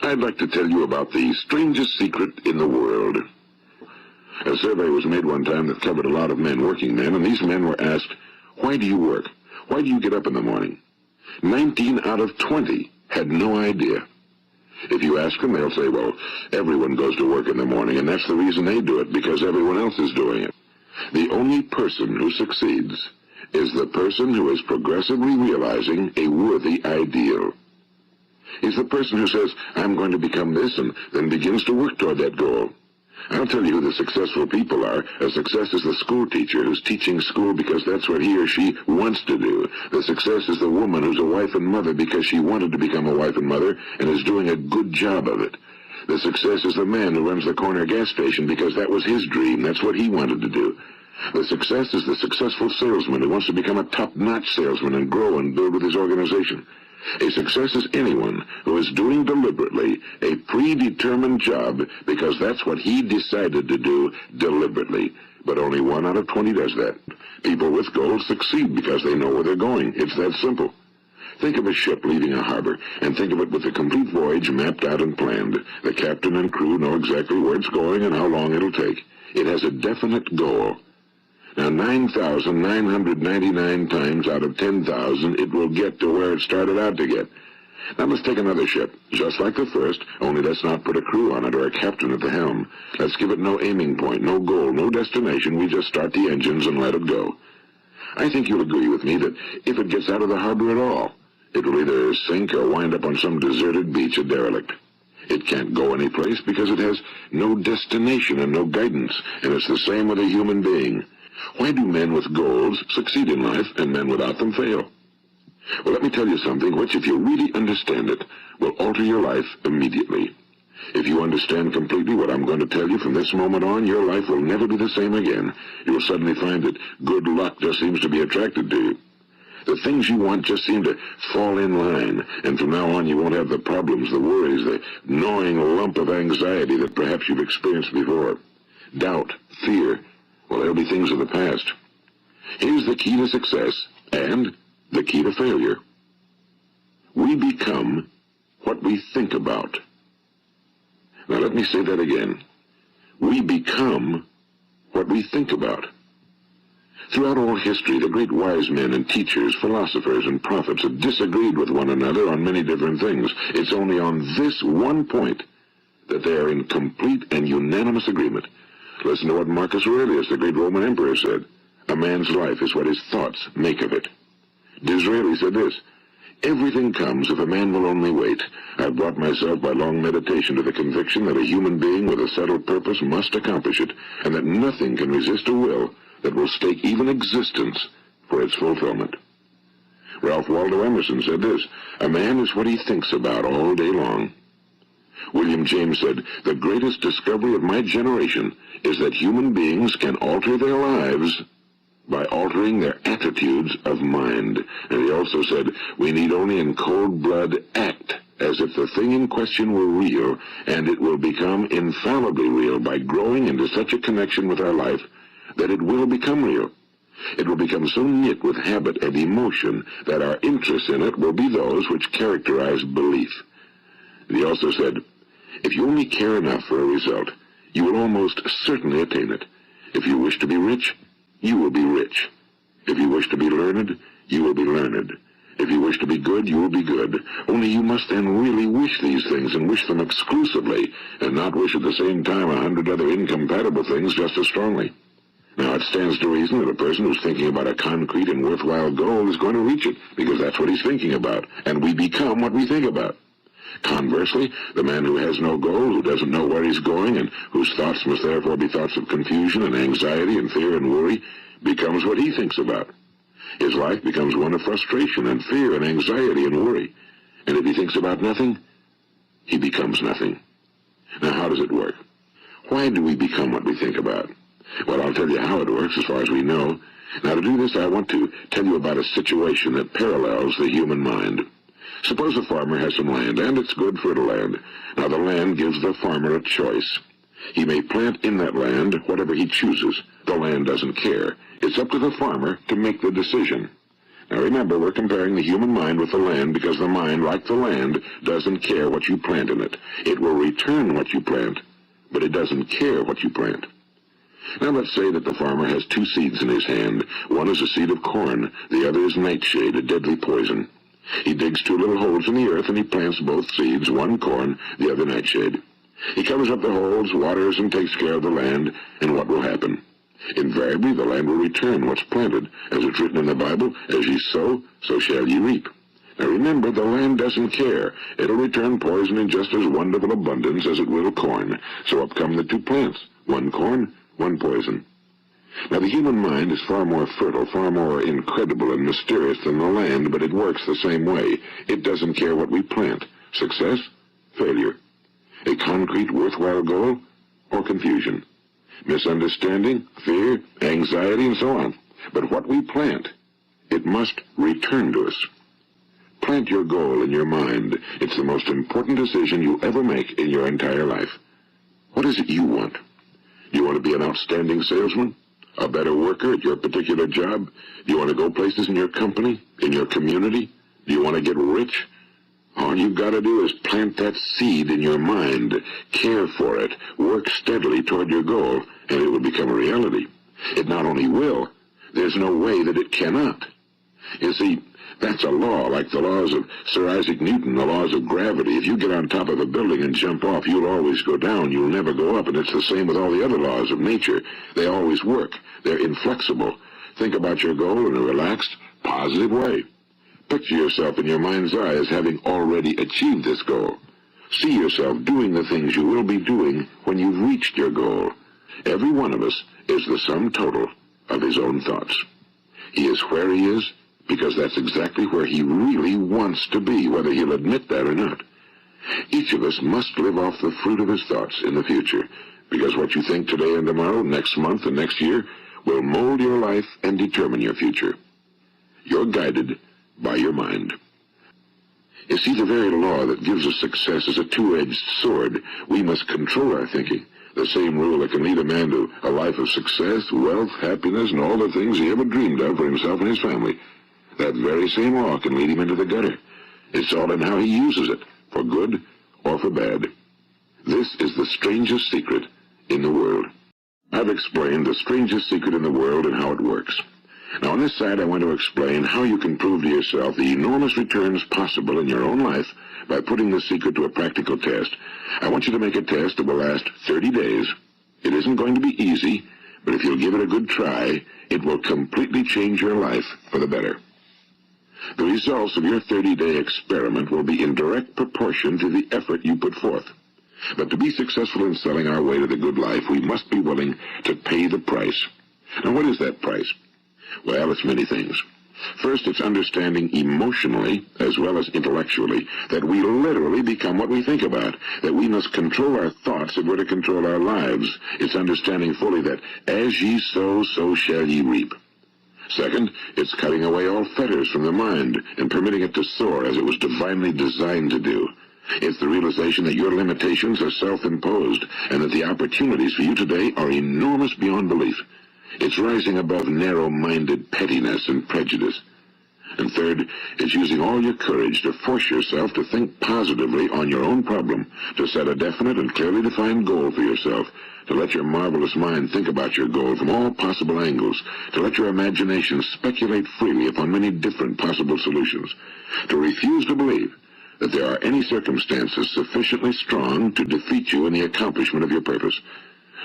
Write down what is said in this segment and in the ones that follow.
I'd like to tell you about the strangest secret in the world. A survey was made one time that covered a lot of men, working men, and these men were asked, why do you work? Why do you get up in the morning? 19 out of 20 had no idea. If you ask them, they'll say, well, everyone goes to work in the morning, and that's the reason they do it, because everyone else is doing it. The only person who succeeds is the person who is progressively realizing a worthy ideal. He's the person who says, I'm going to become this, and then begins to work toward that goal. I'll tell you who the successful people are. A success is the school teacher who's teaching school because that's what he or she wants to do. The success is the woman who's a wife and mother because she wanted to become a wife and mother and is doing a good job of it. The success is the man who runs the corner gas station because that was his dream. That's what he wanted to do. The success is the successful salesman who wants to become a top-notch salesman and grow and build with his organization. A success is anyone who is doing deliberately a predetermined job because that's what he decided to do deliberately. But only 1 out of 20 does that. People with goals succeed because they know where they're going. It's that simple. Think of a ship leaving a harbor, and think of it with the complete voyage mapped out and planned. The captain and crew know exactly where it's going and how long it'll take. It has a definite goal. Now, 9,999 times out of 10,000, it will get to where it started out to get. Now, let's take another ship, just like the first, only let's not put a crew on it or a captain at the helm. Let's give it no aiming point, no goal, no destination. We just start the engines and let it go. I think you'll agree with me that if it gets out of the harbor at all, it will either sink or wind up on some deserted beach, a derelict. It can't go anyplace because it has no destination and no guidance, and it's the same with a human being. Why do men with goals succeed in life and men without them fail? Well, let me tell you something which, if you really understand it, will alter your life immediately. If you understand completely what I'm going to tell you from this moment on, your life will never be the same again. You will suddenly find that good luck just seems to be attracted to you. The things you want just seem to fall in line, and from now on you won't have the problems, the worries, the gnawing lump of anxiety that perhaps you've experienced before. Doubt, fear, well, they'll be things of the past. Here's the key to success and the key to failure. We become what we think about. Now let me say that again. We become what we think about. Throughout all history, the great wise men and teachers, philosophers and prophets have disagreed with one another on many different things. It's only on this one point that they are in complete and unanimous agreement. Listen to what Marcus Aurelius, the great Roman emperor, said. A man's life is what his thoughts make of it. Disraeli said this, everything comes if a man will only wait. I've brought myself by long meditation to the conviction that a human being with a settled purpose must accomplish it, and that nothing can resist a will that will stake even existence for its fulfillment. Ralph Waldo Emerson said this, a man is what he thinks about all day long. William James said, the greatest discovery of my generation is that human beings can alter their lives by altering their attitudes of mind. And he also said, we need only in cold blood act as if the thing in question were real, and it will become infallibly real by growing into such a connection with our life that it will become real. It will become so knit with habit and emotion that our interest in it will be those which characterize belief. And he also said, if you only care enough for a result, you will almost certainly attain it. If you wish to be rich, you will be rich. If you wish to be learned, you will be learned. If you wish to be good, you will be good. Only you must then really wish these things, and wish them exclusively, and not wish at the same time 100 other incompatible things just as strongly. Now, it stands to reason that a person who's thinking about a concrete and worthwhile goal is going to reach it, because that's what he's thinking about, and we become what we think about. Conversely, the man who has no goal, who doesn't know where he's going, and whose thoughts must therefore be thoughts of confusion and anxiety and fear and worry, becomes what he thinks about. His life becomes one of frustration and fear and anxiety and worry. And if he thinks about nothing, he becomes nothing. Now, how does it work? Why do we become what we think about? Well, I'll tell you how it works as far as we know. Now, to do this, I want to tell you about a situation that parallels the human mind. Suppose a farmer has some land, and it's good fertile land. Now, the land gives the farmer a choice. He may plant in that land whatever he chooses. The land doesn't care. It's up to the farmer to make the decision. Now remember, we're comparing the human mind with the land because the mind, like the land, doesn't care what you plant in it. It will return what you plant, but it doesn't care what you plant. Now let's say that the farmer has two seeds in his hand. One is a seed of corn, the other is nightshade, a deadly poison. He digs two little holes in the earth and he plants both seeds, one corn, the other nightshade. He covers up the holes, waters, and takes care of the land, and what will happen? Invariably the land will return what's planted. As it's written in the Bible, as ye sow, so shall ye reap. Now remember, the land doesn't care. It'll return poison in just as wonderful abundance as it will corn. So up come the two plants, one corn, one poison. Now the human mind is far more fertile, far more incredible and mysterious than the land, but it works the same way. It doesn't care what we plant. Success, failure. A concrete, worthwhile goal, or confusion. Misunderstanding, fear, anxiety, and so on. But what we plant, it must return to us. Plant your goal in your mind. It's the most important decision you'll ever make in your entire life. What is it you want? Do you want to be an outstanding salesman? A better worker at your particular job? Do you want to go places in your company? In your community? Do you want to get rich? All you've got to do is plant that seed in your mind, care for it, work steadily toward your goal, and it will become a reality. It not only will, there's no way that it cannot. You see, that's a law, like the laws of Sir Isaac Newton, the laws of gravity. If you get on top of a building and jump off, you'll always go down, you'll never go up, and it's the same with all the other laws of nature. They always work. They're inflexible. Think about your goal in a relaxed, positive way. Picture yourself in your mind's eye as having already achieved this goal. See yourself doing the things you will be doing when you've reached your goal. Every one of us is the sum total of his own thoughts. He is where he is because that's exactly where he really wants to be, whether he'll admit that or not. Each of us must live off the fruit of his thoughts in the future, because what you think today and tomorrow, next month and next year, will mold your life and determine your future. You're guided by your mind. You see, the very law that gives us success is a two-edged sword. We must control our thinking. The same rule that can lead a man to a life of success, wealth, happiness, and all the things he ever dreamed of for himself and his family. That very same law can lead him into the gutter. It's all in how he uses it, for good or for bad. This is the strangest secret in the world. I've explained the strangest secret in the world and how it works. Now on this side I want to explain how you can prove to yourself the enormous returns possible in your own life by putting the secret to a practical test. I want you to make a test that will last 30 days. It isn't going to be easy, but if you'll give it a good try, it will completely change your life for the better. The results of your 30-day experiment will be in direct proportion to the effort you put forth. But to be successful in selling our way to the good life, we must be willing to pay the price. Now what is that price? Well, it's many things. First, it's understanding emotionally as well as intellectually that we literally become what we think about, that we must control our thoughts if we're to control our lives. It's understanding fully that as ye sow, so shall ye reap. Second, it's cutting away all fetters from the mind and permitting it to soar as it was divinely designed to do. It's the realization that your limitations are self-imposed and that the opportunities for you today are enormous beyond belief. It's rising above narrow-minded pettiness and prejudice. And third, it's using all your courage to force yourself to think positively on your own problem, to set a definite and clearly defined goal for yourself, to let your marvelous mind think about your goal from all possible angles, to let your imagination speculate freely upon many different possible solutions, to refuse to believe that there are any circumstances sufficiently strong to defeat you in the accomplishment of your purpose,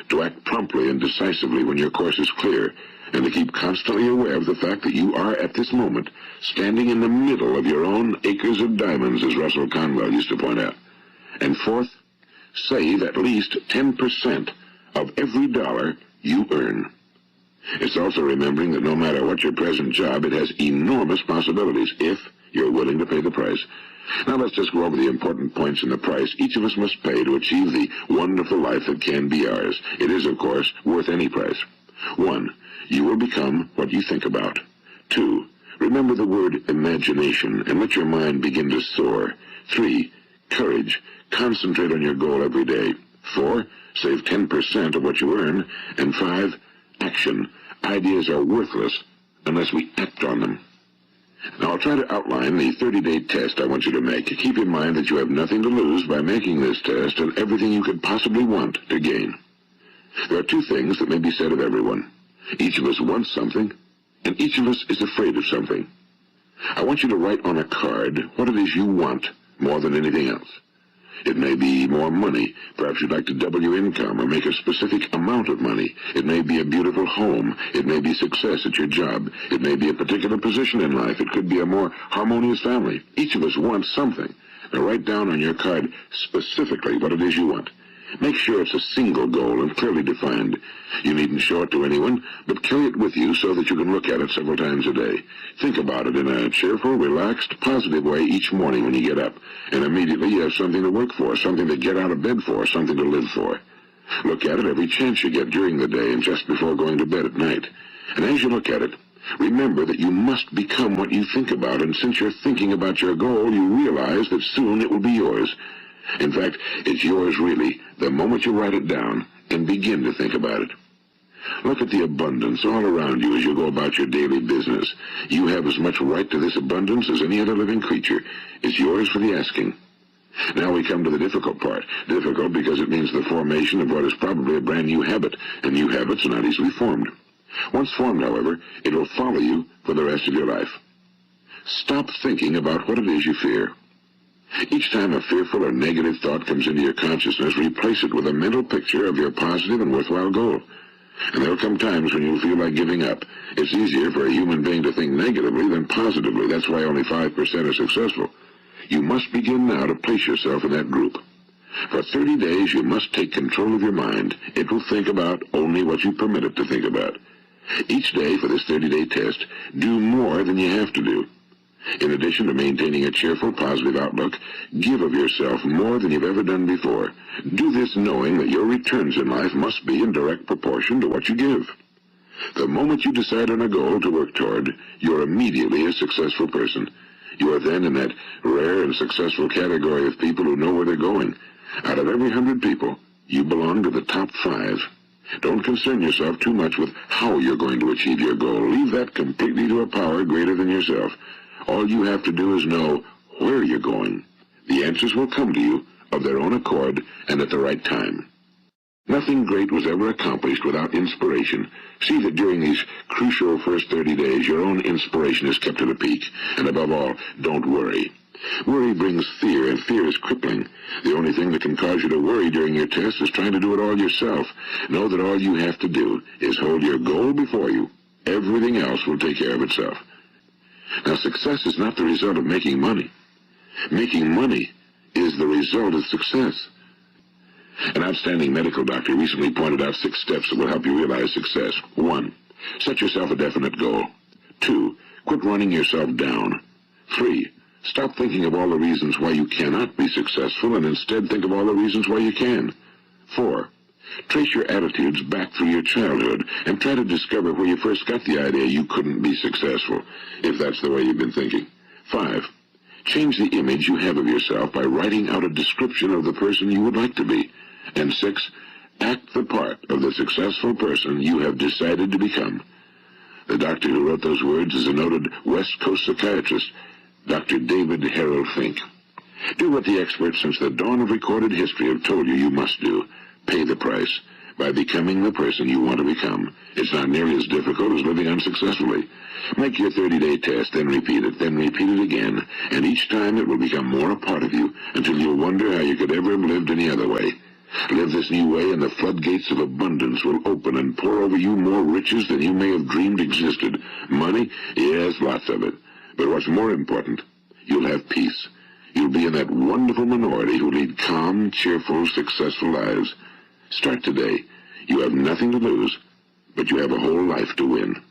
to act promptly and decisively when your course is clear, and to keep constantly aware of the fact that you are at this moment standing in the middle of your own acres of diamonds, as Russell Conwell used to point out. And fourth, save at least 10% of every dollar you earn. It's also remembering that no matter what your present job, it has enormous possibilities if you're willing to pay the price. Now let's just go over the important points in the price each of us must pay to achieve the wonderful life that can be ours. It is, of course, worth any price. 1. You will become what you think about. 2. Remember the word imagination and let your mind begin to soar. 3. Courage. Concentrate on your goal every day. 4. Save 10% of what you earn. And 5. Action. Ideas are worthless unless we act on them. Now, I'll try to outline the 30-day test I want you to make. Keep in mind that you have nothing to lose by making this test and everything you could possibly want to gain. There are two things that may be said of everyone. Each of us wants something, and each of us is afraid of something. I want you to write on a card what it is you want more than anything else. It may be more money. Perhaps you'd like to double your income or make a specific amount of money. It may be a beautiful home. It may be success at your job. It may be a particular position in life. It could be a more harmonious family. Each of us wants something. Now write down on your card specifically what it is you want. Make sure it's a single goal and clearly defined. You needn't show it to anyone, but carry it with you so that you can look at it several times a day. Think about it in a cheerful, relaxed, positive way each morning when you get up, and immediately you have something to work for, something to get out of bed for, something to live for. Look at it every chance you get during the day and just before going to bed at night. And as you look at it, remember that you must become what you think about, and since you're thinking about your goal, you realize that soon it will be yours. In fact, it's yours really the moment you write it down and begin to think about it. Look at the abundance all around you as you go about your daily business. You have as much right to this abundance as any other living creature. It's yours for the asking. Now we come to the difficult part. Difficult because it means the formation of what is probably a brand new habit, and new habits are not easily formed. Once formed, however, it will follow you for the rest of your life. Stop thinking about what it is you fear. Each time a fearful or negative thought comes into your consciousness, replace it with a mental picture of your positive and worthwhile goal. And there will come times when you'll feel like giving up. It's easier for a human being to think negatively than positively. That's why only 5% are successful. You must begin now to place yourself in that group. For 30 days, you must take control of your mind. It will think about only what you permit it to think about. Each day for this 30-day test, do more than you have to do. In addition to maintaining a cheerful, positive outlook, give of yourself more than you've ever done before. Do this knowing that your returns in life must be in direct proportion to what you give. The moment you decide on a goal to work toward, you're immediately a successful person. You are then in that rare and successful category of people who know where they're going. Out of every 100 people, you belong to the top 5. Don't concern yourself too much with how you're going to achieve your goal. Leave that completely to a power greater than yourself. All you have to do is know where you're going. The answers will come to you of their own accord and at the right time. Nothing great was ever accomplished without inspiration. See that during these crucial first 30 days, your own inspiration is kept at a peak. And above all, don't worry. Worry brings fear, and fear is crippling. The only thing that can cause you to worry during your test is trying to do it all yourself. Know that all you have to do is hold your goal before you. Everything else will take care of itself. Now, success is not the result of making money. Making money is the result of success. An outstanding medical doctor recently pointed out 6 steps that will help you realize success. 1. Set yourself a definite goal. 2. Quit running yourself down. 3. Stop thinking of all the reasons why you cannot be successful and instead think of all the reasons why you can. 4. Trace your attitudes back through your childhood and try to discover where you first got the idea you couldn't be successful, if that's the way you've been thinking. 5. Change the image you have of yourself by writing out a description of the person you would like to be. And 6. Act the part of the successful person you have decided to become. The doctor who wrote those words is a noted West Coast psychiatrist, Dr. David Harold Fink. Do what the experts since the dawn of recorded history have told you you must do. Pay the price by becoming the person you want to become. It's not nearly as difficult as living unsuccessfully. Make your 30-day test, then repeat it again, and each time it will become more a part of you until you'll wonder how you could ever have lived any other way. Live this new way and the floodgates of abundance will open and pour over you more riches than you may have dreamed existed. Money? Yes, lots of it. But what's more important, you'll have peace. You'll be in that wonderful minority who lead calm, cheerful, successful lives. Start today. You have nothing to lose, but you have a whole life to win.